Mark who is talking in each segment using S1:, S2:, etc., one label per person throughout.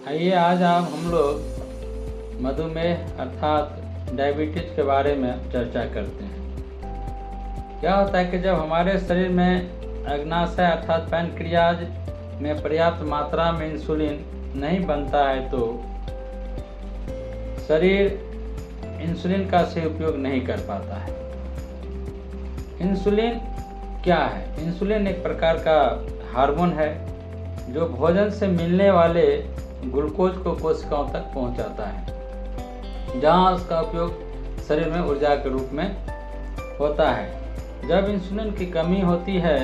S1: आइए आज हम लोग मधुमेह अर्थात डायबिटीज के बारे में चर्चा करते हैं। क्या होता है कि जब हमारे शरीर में अग्नाशय अर्थात पैनक्रियाज में पर्याप्त मात्रा में इंसुलिन नहीं बनता है तो शरीर इंसुलिन का सही उपयोग नहीं कर पाता है। इंसुलिन क्या है? इंसुलिन एक प्रकार का हार्मोन है जो भोजन से मिलने वाले ग्लूकोज को कोशिकाओं तक पहुंचाता है, जहां उसका उपयोग शरीर में ऊर्जा के रूप में होता है। जब इंसुलिन की कमी होती है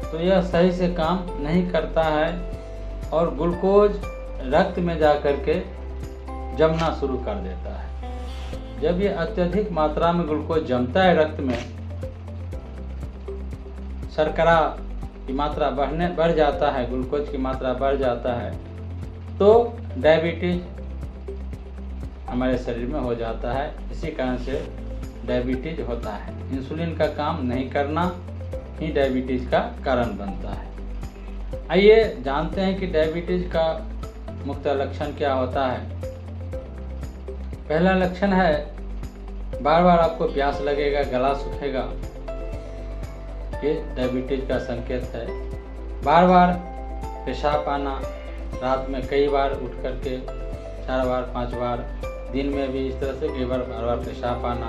S1: तो यह सही से काम नहीं करता है और ग्लूकोज रक्त में जाकर के जमना शुरू कर देता है। जब ये अत्यधिक मात्रा में ग्लूकोज जमता है रक्त में, शर्करा की मात्रा बढ़ जाता है, ग्लूकोज की मात्रा बढ़ जाता है, तो डायबिटीज हमारे शरीर में हो जाता है। इसी कारण से डायबिटीज होता है। इंसुलिन का काम नहीं करना ही डायबिटीज का कारण बनता है। आइए जानते हैं कि डायबिटीज का मुख्य लक्षण क्या होता है। पहला लक्षण है बार बार आपको प्यास लगेगा, गला सूखेगा, ये डायबिटीज का संकेत है। बार बार पेशाब आना, रात में कई बार उठ करके 4 बार 5 बार, दिन में भी इस तरह से कई बार बार पेशाब आना,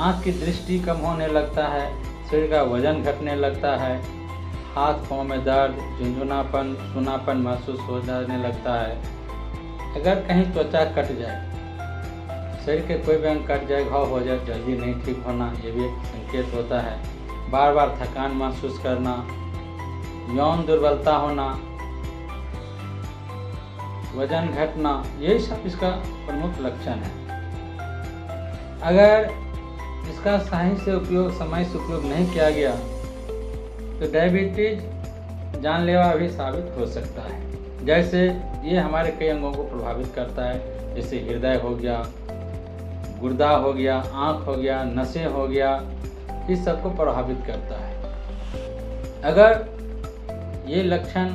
S1: आँख की दृष्टि कम होने लगता है, शरीर का वजन घटने लगता है, हाथ पाँव में दर्द, झुंझुनापन, सूनापन महसूस हो जाने लगता है। अगर कहीं त्वचा कट जाए, शरीर के कोई भी अंग कट जाए, घाव हो जाए, जल्दी नहीं ठीक होना, ये भी एक संकेत होता है। बार बार थकान महसूस करना, यौन दुर्बलता होना, वजन घटना, यही सब इसका प्रमुख लक्षण है। अगर इसका सही से उपयोग, समय से उपयोग नहीं किया गया तो डायबिटीज जानलेवा भी साबित हो सकता है। जैसे ये हमारे कई अंगों को प्रभावित करता है, जैसे हृदय हो गया, गुर्दा हो गया, आँख हो गया, नसें हो गया, इस सब को प्रभावित करता है। अगर ये लक्षण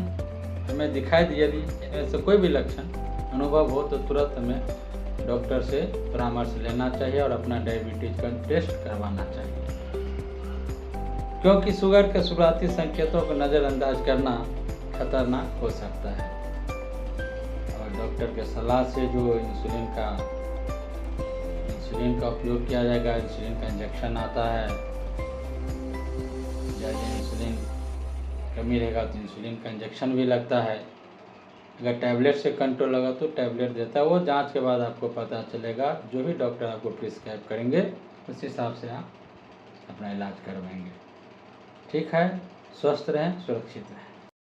S1: हमें दिखाई दिए, यदि ऐसे कोई भी लक्षण अनुभव हो तो तुरंत हमें डॉक्टर से परामर्श लेना चाहिए और अपना डायबिटीज का टेस्ट करवाना चाहिए, क्योंकि शुगर के शुरुआती संकेतों को नज़रअंदाज करना खतरनाक हो सकता है। और डॉक्टर के सलाह से जो इंसुलिन का उपयोग किया जाएगा, इंसुलिन का इंजेक्शन आता है, जब इंसुलिन कमी रहेगा तो इंसुलिन का इंजेक्शन भी लगता है। अगर टैबलेट से कंट्रोल लगा तो टैबलेट देता है, वो जांच के बाद आपको पता चलेगा। जो भी डॉक्टर आपको प्रिस्क्राइब करेंगे उस हिसाब से आप अपना इलाज करवाएंगे। ठीक है, स्वस्थ रहें, सुरक्षित रहें।